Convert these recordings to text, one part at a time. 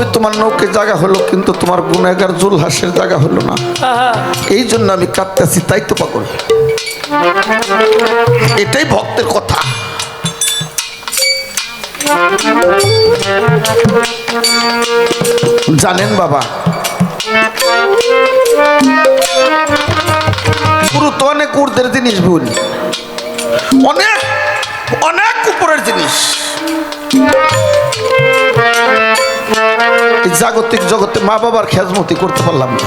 তবে তোমার নৌকে জায়গা হলো, কিন্তু তোমার গুনাহগার জুলহাসের জায়গা হলো না। এই জন্য আমি কাঁদতেছি, তাই তো পাগল। এটাই ভক্তের কথা। জানেন বাবা, গুরু তো অনেক ঊর্ধ্বের জিনিস, ভুল অনেক অনেক উপরের জিনিস। এই জাগতিক জগতে মা বাবার খেজমতি করতে পারলাম না।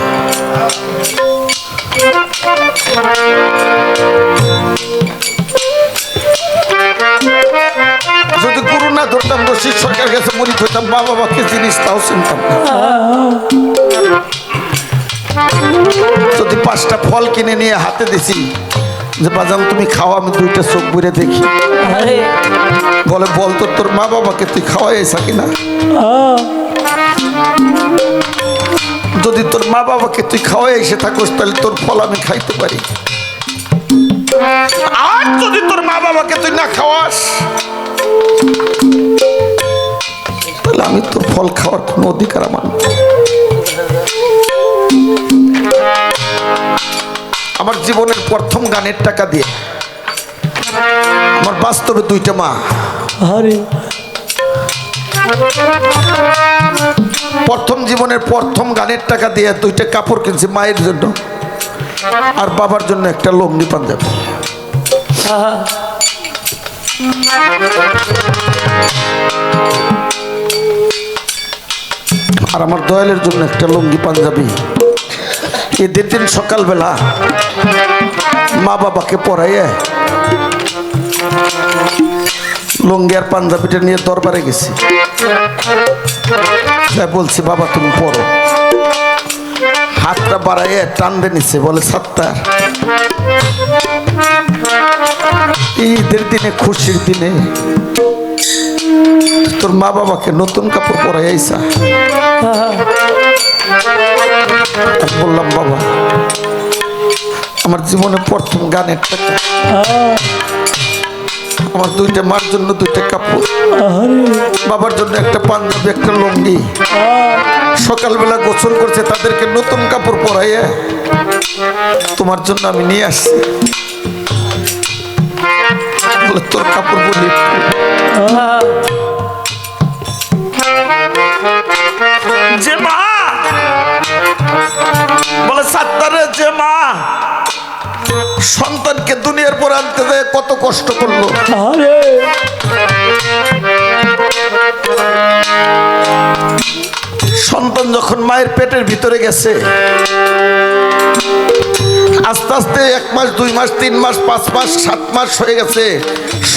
যদি গুরু না ধরতাম, রশিদ সরকার কাছে মরি হইতাম, মা বাবাকে জিনিস তাও চিনতাম না। যদি 5টা ফল কিনে নিয়ে হাতে দিছি যে বাজান তুমি খাও, আমি 2টা চোখ বুড়ে দেখি, বলে বলতো তোর মা বাবাকে তুই খাওয়াইছা কিনা। যদি তোর মা বাবাকে তুই খাওয়াই এসে থাকোস, তাহলে তোর ফল আমি খাইতে পারি। আর যদি তোর মা বাবাকে তুই না খাওয়াস, তাহলে আমি তোর ফল খাওয়ার কোনো অধিকার আমার না। আমার জীবনের প্রথম গানের টাকা দিয়ে আমার বাস্তবে 2টা মা। প্রথম জীবনের প্রথম গানের টাকা দিয়ে 2টা কাপড় কিনছি, মায়ের জন্য আর বাবার জন্য একটা লুঙ্গি পাঞ্জাবি। আর আমার দয়ালের জন্য একটা লুঙ্গি পাঞ্জাবি। ঈদের দিন সকালবেলা মা বাবাকে পড়াইয়ে লুঙ্গি আর পাঞ্জাবিটা নিয়ে দরবারে গেছি। বলছি বাবা তুমি পড়ো। হাতটা বাড়াইয়ে টানতে নিচ্ছে, বলে সাত্তার, ঈদের দিনে খুশির দিনে তোর মা বাবাকে নতুন কাপড় পরাই আইসা। বললাম বাবা, আমার জীবনে প্রথম গানের টাকা, আমার 2টা মার জন্য 2টা কাপড়, বাবার জন্য একটা পাঞ্জাবি, একটা লুঙ্গি, সকালবেলা গোসল করছে তাদেরকে নতুন কাপড় পরাইয়া তোমার জন্য আমি নিয়ে আসছি। বলে তোর কাপড় বলি যে মা, বলে সাত্তারে যে মা সন্তানকে দুনিয়ার পর আনতে দেয় কত কষ্ট করলো। সন্তান যখন মায়ের পেটের ভিতরে গেছে, আস্তে আস্তে 1 মাস 2 মাস 3 মাস 5 মাস 7 মাস হয়ে গেছে,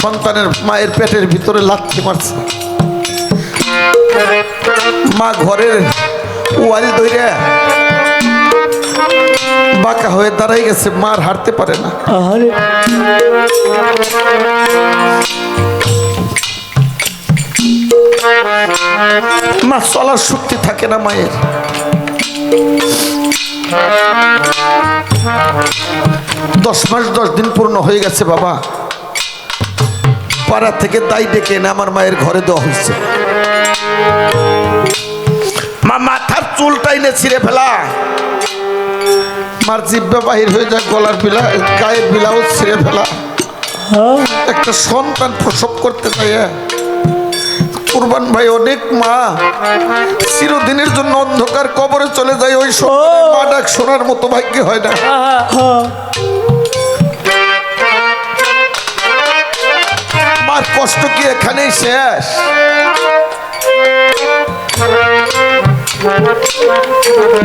সন্তানের মায়ের পেটের ভিতরে লাথি মারছে। মা ঘরের ওয়াল ধরে বাঁকা হয়ে দাঁড়াই গেছে, মার হাঁটতে পারে না। মা চলার শক্তি থাকে না মায়ের। দশ মাস 10 দিন পূর্ণ হয়ে গেছে বাবা, পাড়া থেকে দাই ডেকে এনে আমার মায়ের ঘরে দেওয়া হয়েছে। মা মাথার চুলটা এনে ছিঁড়ে ফেলা, মার জিব্বা বাহির হয়ে যায়, গলার বিলা গায়ের বিলাও ছিঁড়ে ফেলা। একটা সন্তান প্রসব করতে যায়। কুরবান ভাই, অনেক মা চিরদিনের জন্য অন্ধকার কবরে চলে যায়, ওই সন্তানের মা ডাক শোনার মতো ভাগ্য হয় না। মার কষ্ট কি এখানেই শেষ?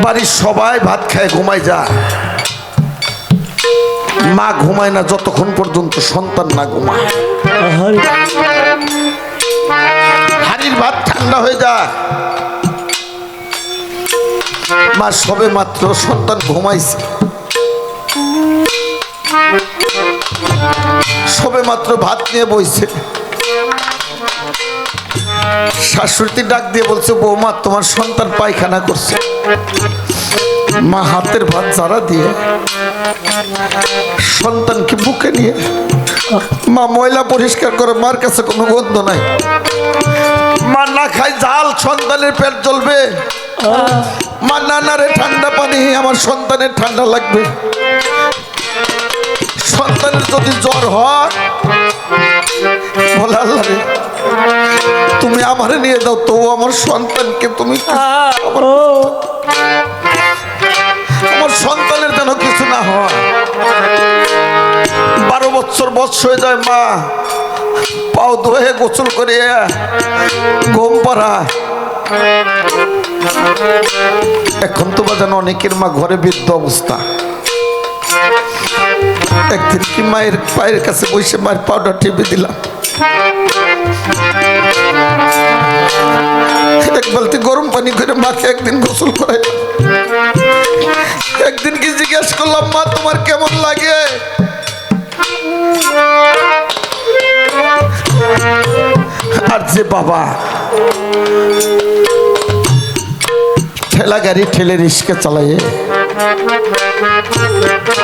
বাড়ির সবাই ভাত খায় ঘুমায় যায়, মা ঘুমায় না যতক্ষণ পর্যন্ত সন্তান না ঘুমায়। হাড়ির ভাত ঠান্ডা হয়ে যায়, মা সবে মাত্র সন্তান ঘুমাইছে, সবে মাত্র ভাত নিয়ে বইছে, শাশুড়ি ডাক দিয়ে বলছে বৌমা তোমার সন্তান পায়খানা করছে। মা হাতের ভাত জারা দিয়ে সন্তানকে বুকে নিয়ে মা ময়লা পরিষ্কার করে, মার কাছে কোনো গন্ধ নাই, মা না খায় ঝাল সন্তানের পেট জ্বলবে। মা না না রে, ঠান্ডা পানি, আমার সন্তানের ঠান্ডা লাগবে। সন্তানের যদি জ্বর হয়, বলে আল্লাহ রে তুমি আমারে নিয়ে দাও, তো আমার সন্তানকে তুমি, আমার সন্তানের যেন কিছু না হয়। 12 বছর বয়স হয়ে যায়, মা পাও ধুয়ে গোসল করে ঘুম পাড়া। এখন তো বাজান অনেকের মা ঘরে বৃদ্ধ অবস্থা। একদিন কি মায়ের পায়ের কাছে বসে মায়ের পাউডার টিপে দিলাম, এক বালতি গরম পানি করে মাকে একদিন গোসল করাই। একদিন কি জিজ্ঞেস করলাম, মা তোমার কেমন লাগে? আর যে বাবা ঠেলা গাড়ি ঠেলে রিস্কা চালাইয়ে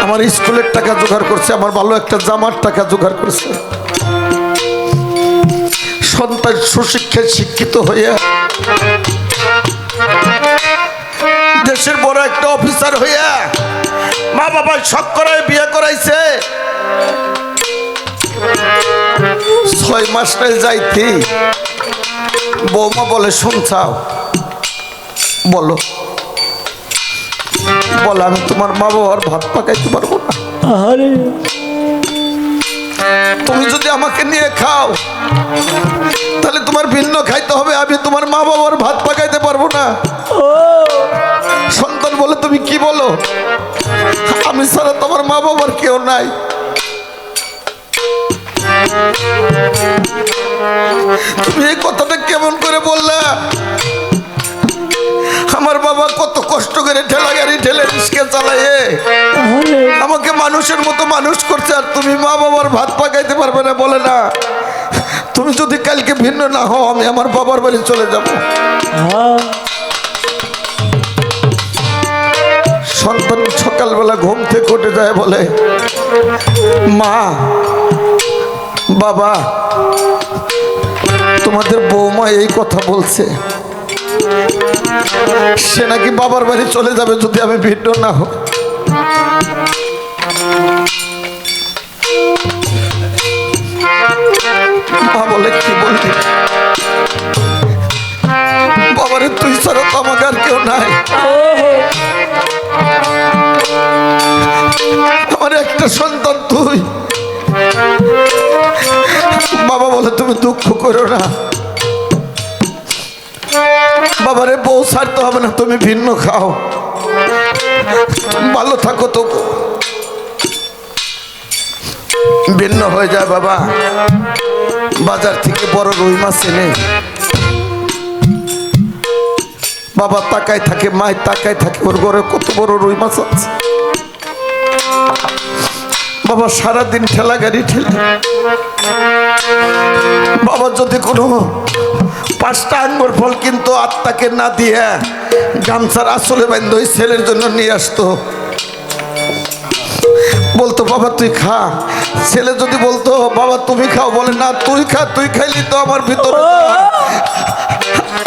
আমার স্কুলের টাকা জোগাড় করছে, আমার ভালো একটা জামার টাকা জোগাড় করছে, সন্তান সুশিক্ষায় শিক্ষিত হইয়া দেশের বড় একটা অফিসার হইয়া মা বাবা শখ করায় বিয়ে করাইছে। 6 মাস নাই যাইতি বৌমা বলে, শুনছাও? বলো। বলে আমি তোমার মা বাবার ভাত পাকাইতে পারবো না। তুমি যদি আমাকে নিয়ে খাও তাহলে তোমার ভিন্ন খাইতে হবে, আমি তোমার মা বাবার ভাত পাকাইতে পারবো না। সন্তান বলে, তুমি কি বলো? আমি ছাড়া তোমার মা বাবার কেউ নাই। তুমি এই কথাটা কেমন করে বললা? আমার বাবা কত কষ্ট করে ঠেলা গাড়ি ঠেলে রিস্কা চালাইয়ে আমাকে মানুষের মতো মানুষ করছে, আর তুমি মা বাবার ভাত পাকাইতে পারবে না? বলে না, তুমি যদি কালকে ভিন্ন না হও আমি আমার বাবার বাড়ি চলে যাব। সন্তান সকালবেলা ঘুম থেকে উঠে যায়, বলে মা বাবা তোমাদের বৌমা এই কথা বলছে, সে নাকি বাবার বাড়ি চলে যাবে যদি আমি ভিন্ন না হই। মা বলে, কি বলবি? বাবারে তুই ছাড়া তো আমাকে আর কেউ নাই, আমার একটা সন্তান তুই। বাবা বলে, তুমি দুঃখ করো না বাবারে, বউ ছাড়তে হবে না, তুমি ভিন্ন খাও, ভালো থাকো। তো ভিন্ন হয়ে যায় বাবা, বাজার থেকে বড় রুই মাছ এনে বাবা তাকায় থাকে, মায় তাকায় থাকে, ওর ঘরে কত বড় রুই মাছ আছে। বাবা সারাদিন ঠেলা গাড়ি ঠেলে, বাবা যদি কোনো 5টা আঙ্গুর ফল কিন্তু আত্মাকে না দিয়ে গামছার আসলে বান্ধব ওই ছেলের জন্য নিয়ে আসতো, বলতো বাবা তুই খা। ছেলে যদি বলতো বাবা তুমি খাও, বলে না তুই খা, তুই খাইলি তো আমার ভিতরে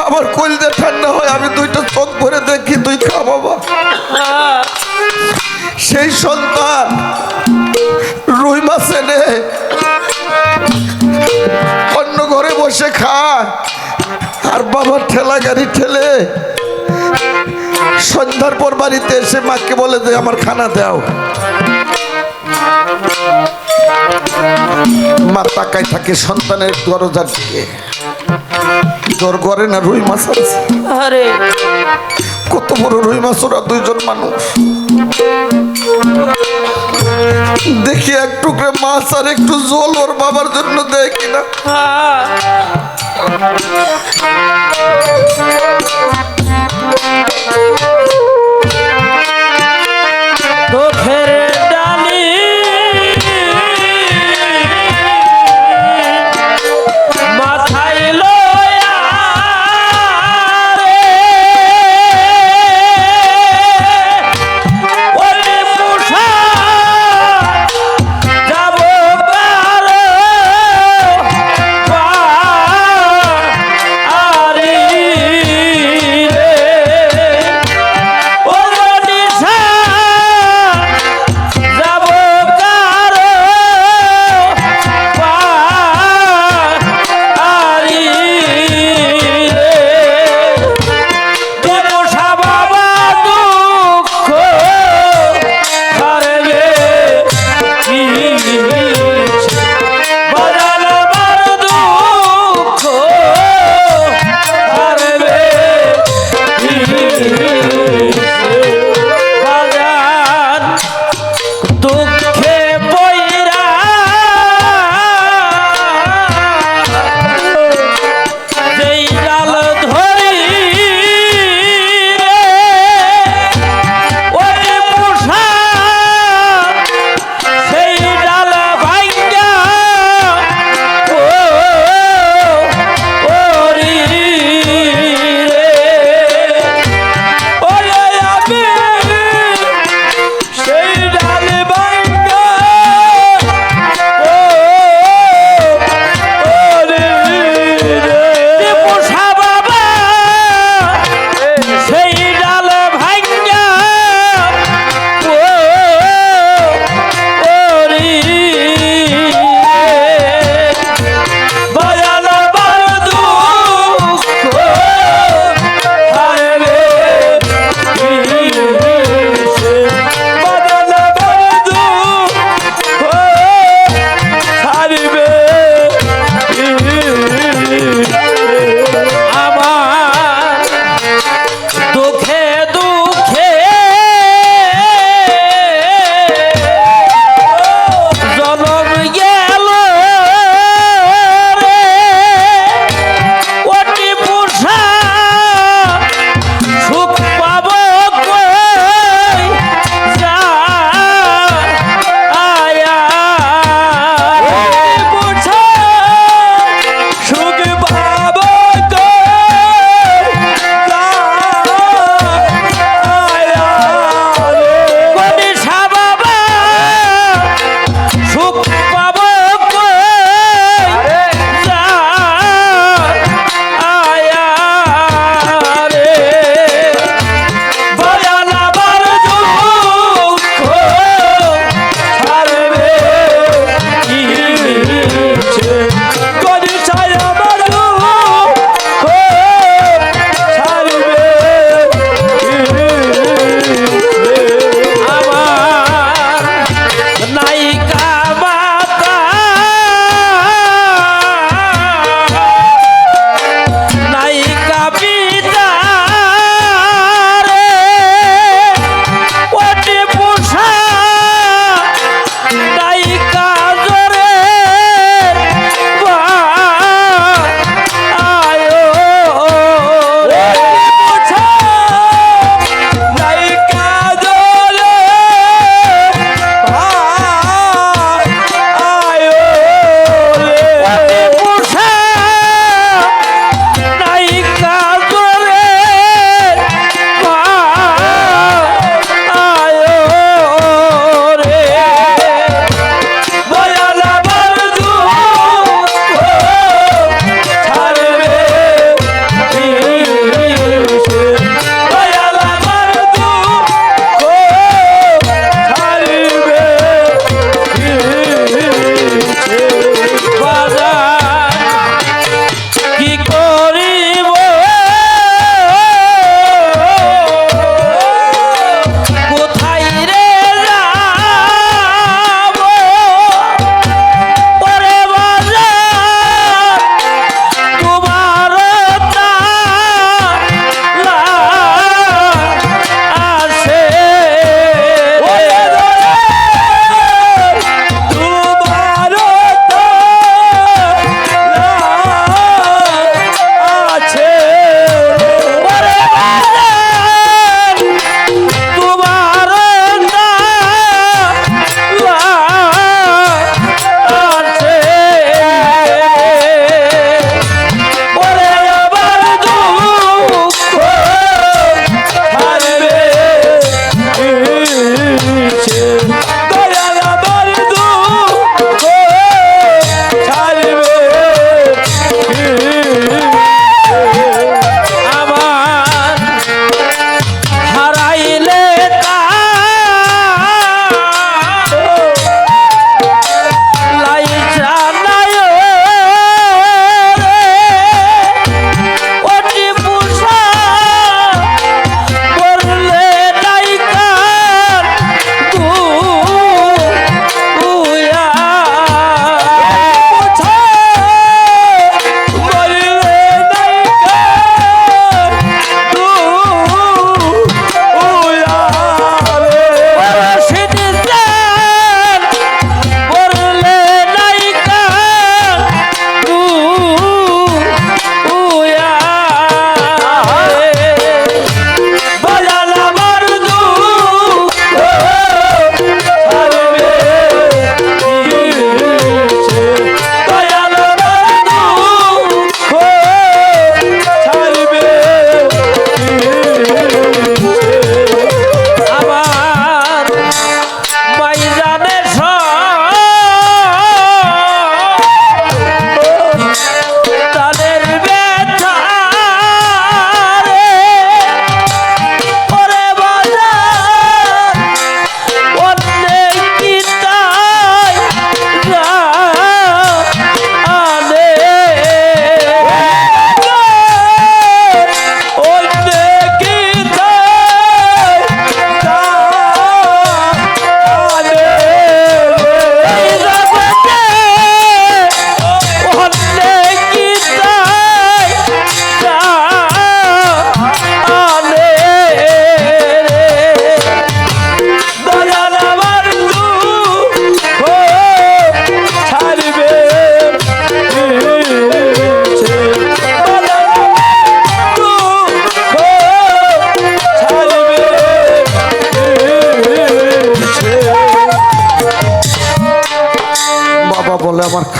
আমার কলিজা ঠান্ডা হয়, আমি 2টা চোখ ভরে দেখি, তুই খা বাবা। সেই সন্তান রুই মাছ এনে অন্য ঘরে বসে খায়, আর বাবার ঠেলা গাড়ি ঠেলে সন্ধ্যার পর বাড়িতে এসে মাকে বলে যে আমার খানা দাও। মা তাকায় থাকে সন্তানের দরজার দিকে, তোর ঘরে না রুই মাছ আছে? আরে কত বড় রুই মাছ, ওরা 2জন মানুষ। দেখি এক টুকরে মাছ আর একটু জল ওর বাবার জন্য দেয় কিনা।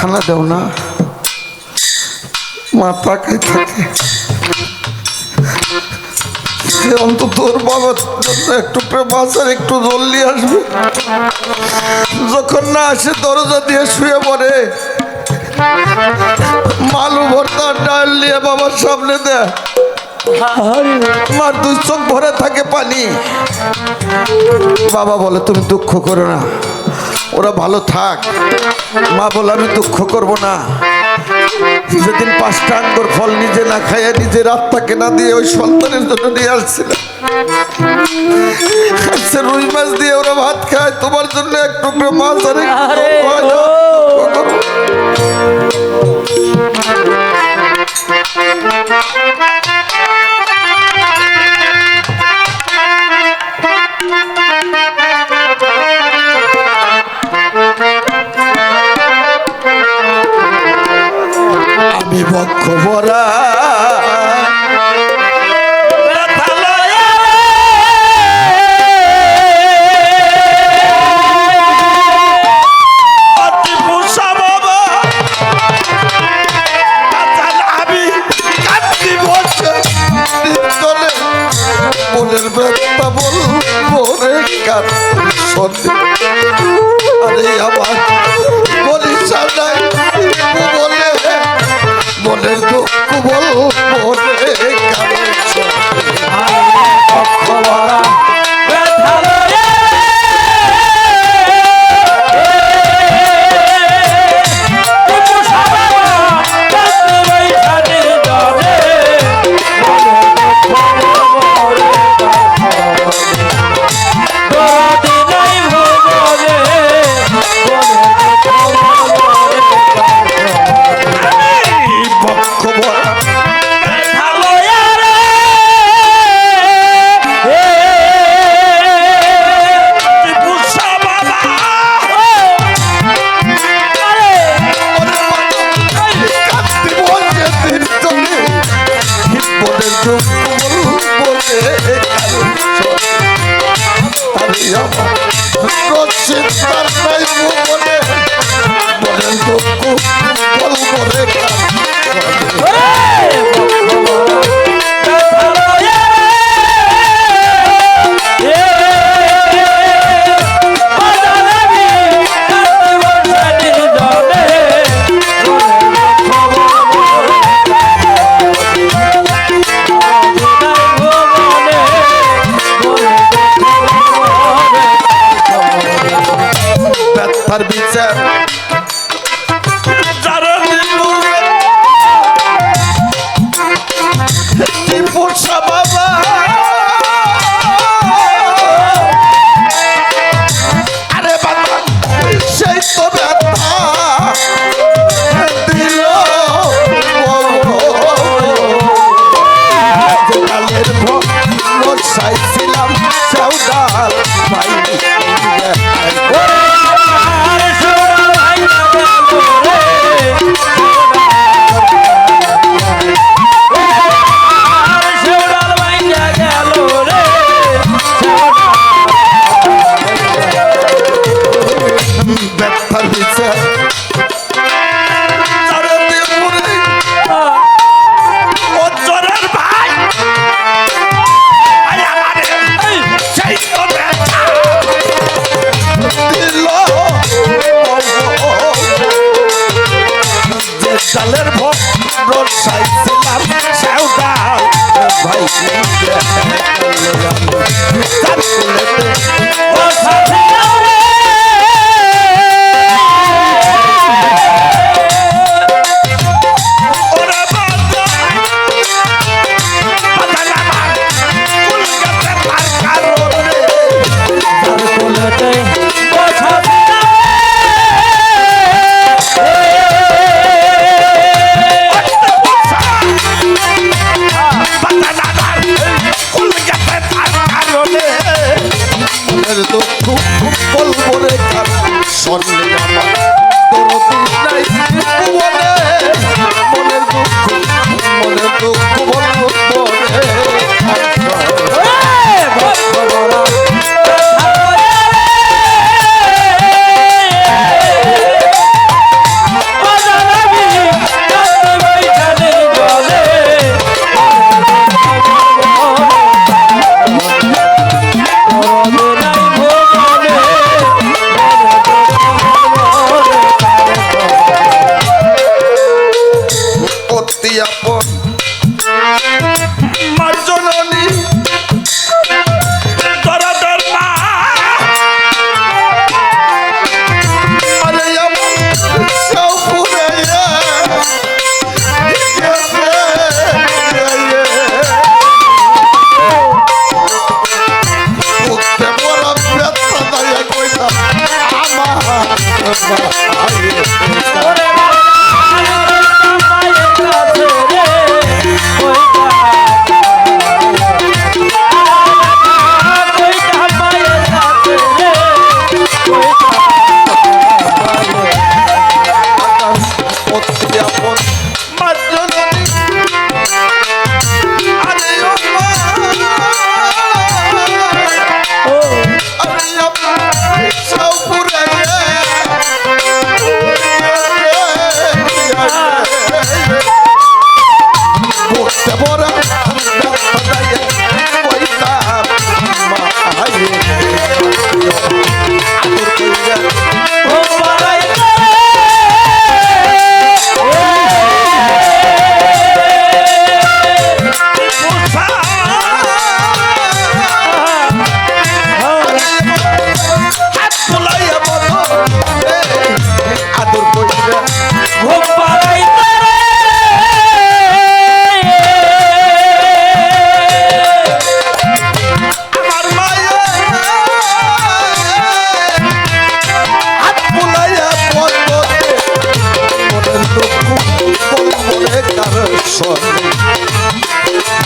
খানা দেও না, মা তাকাই থাকে। অন্তত তোর বাবার জন্য একটু প্রেমাচার একটু জলদি আসবে। যখন না আসে দরজা দিয়ে শুয়ে পড়ে, মালু ভর্তা ডাল নিয়ে বাবার সামনে দেয়, মার দুই চোখ ভরে থাকে পানি। বাবা বলে তুমি দুঃখ করো না, ওরা ভালো থাক। মা বলে আমি দুঃখ করব না। যেদিন 5টা আঙ্গুর ফল নিজে না খাইয়া নিজের আত্মাকে না দিয়ে ওই সন্তানের জন্য নিয়ে আসছিলাম, আচ্ছা রুই মাছ দিয়ে ওরা ভাত খায়, তোমার জন্য এক টুকরো মাছ আর আমি বক্ষ ভরা মনের ব্যথা বলবো রে কার আরে আমার বলিস নাই বলে মনের দুঃখ বলবো রে কার বিচার বাবা আরে বাবা সেই তো ব্যথা দিল কালের বর্ষায় ছিলাম সেও ডাল ভাই জননী দরদের মা আরে আমার সপুরে মুক্তে বড় ব্যথা দায়া কইতা আমার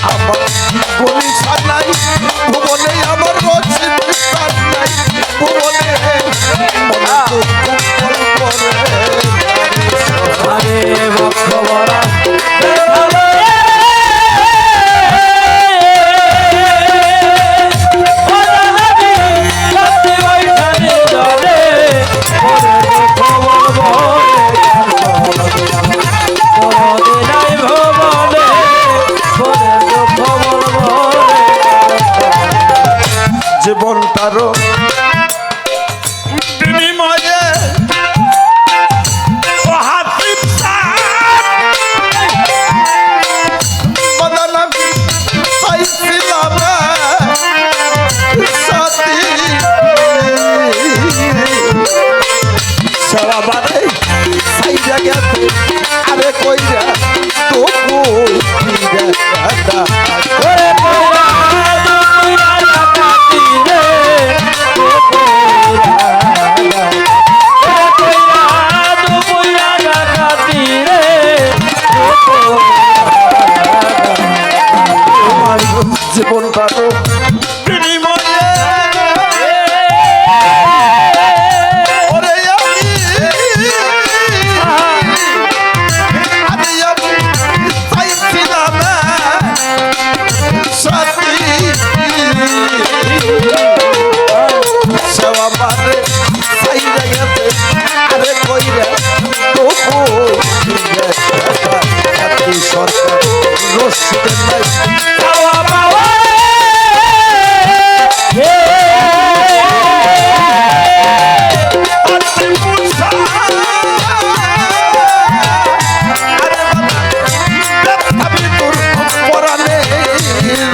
আমার গলি সানাই ভুবনে আমার রচিত সানাই ভুবনে জীবনটারও বিনিময়ে চাইছিলাম সাথী সবারে সাইডা গেছে আরে কইরা তবু জীবনটারও বিনিময়ে ওরে আমি চাইছিলাম সাথী সেবা মানে চাইরা গেছে আরে কইরা তবু সরকার রসিদের নাই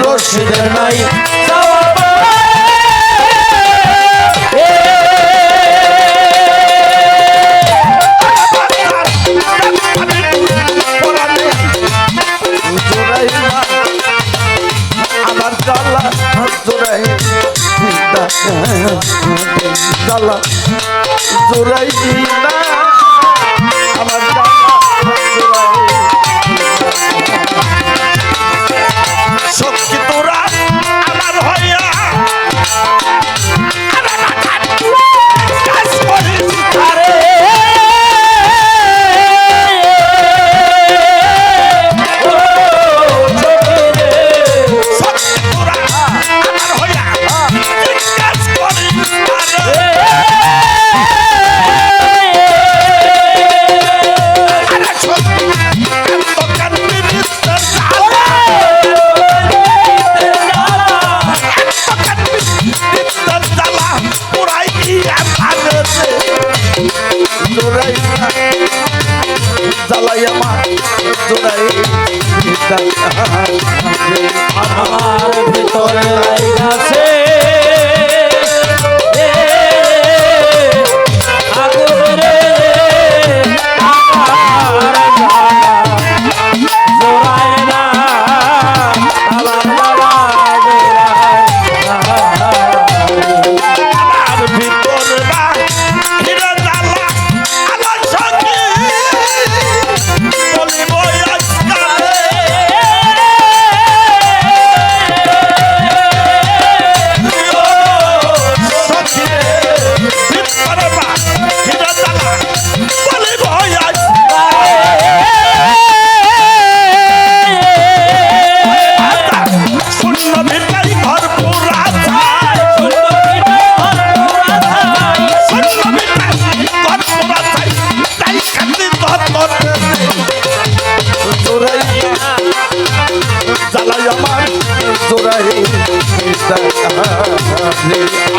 রসিদের নাই আমার জ্বালা জোড়াই জ্বালা জোড়াই না আমার শক্তি তোরা আমার হইয়া আমার ভিতরে লাগাছে আগুন রে আমার জোড়ায় না আমার আমার ভিতর বাহিরে জ্বালা আমার সখী বলিব আজকালে সখী ভিতর বাহিরে জ্বালা বলিব শূন্য ভিতরে ভরপুর আছাই শূন্য ভিতরে ভরপুর আছাই তাই কান্দি ধর জোড়াই জ্বালাই আমার জোড়াই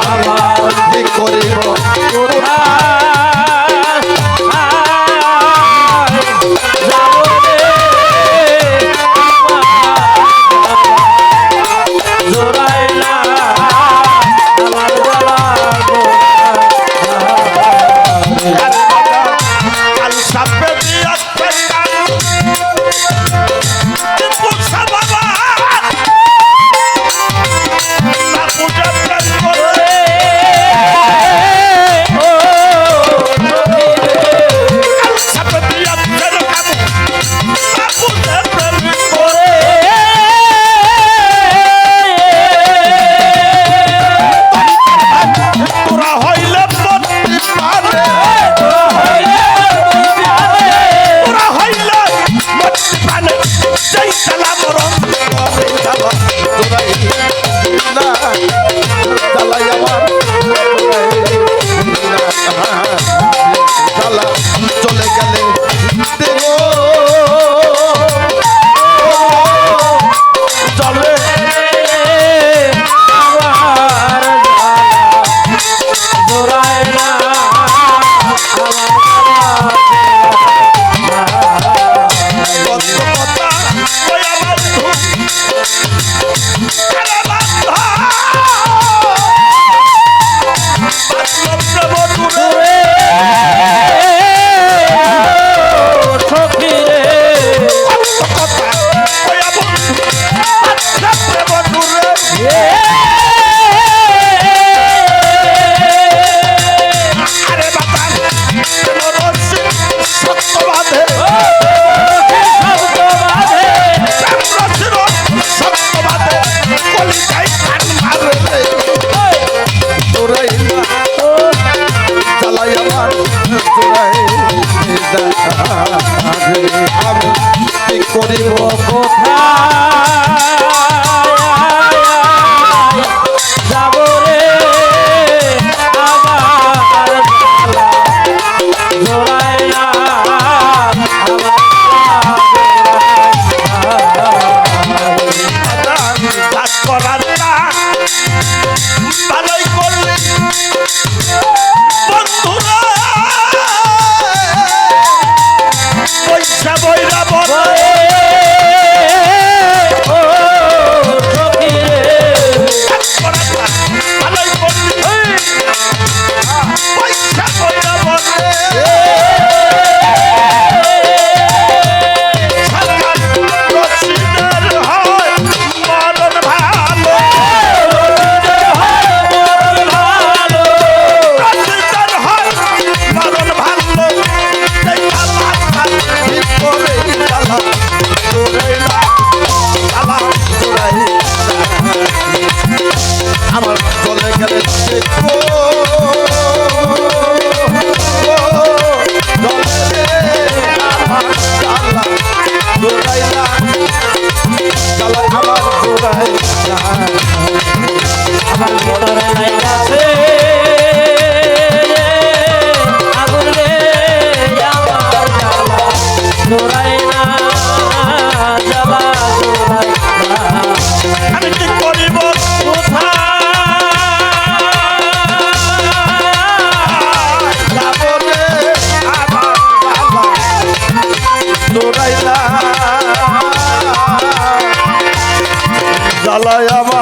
আমার কি করিব কাল সাপে দিয়া কান পুষা বাবা না পুজা প্রেম করে জ্বালায় আমার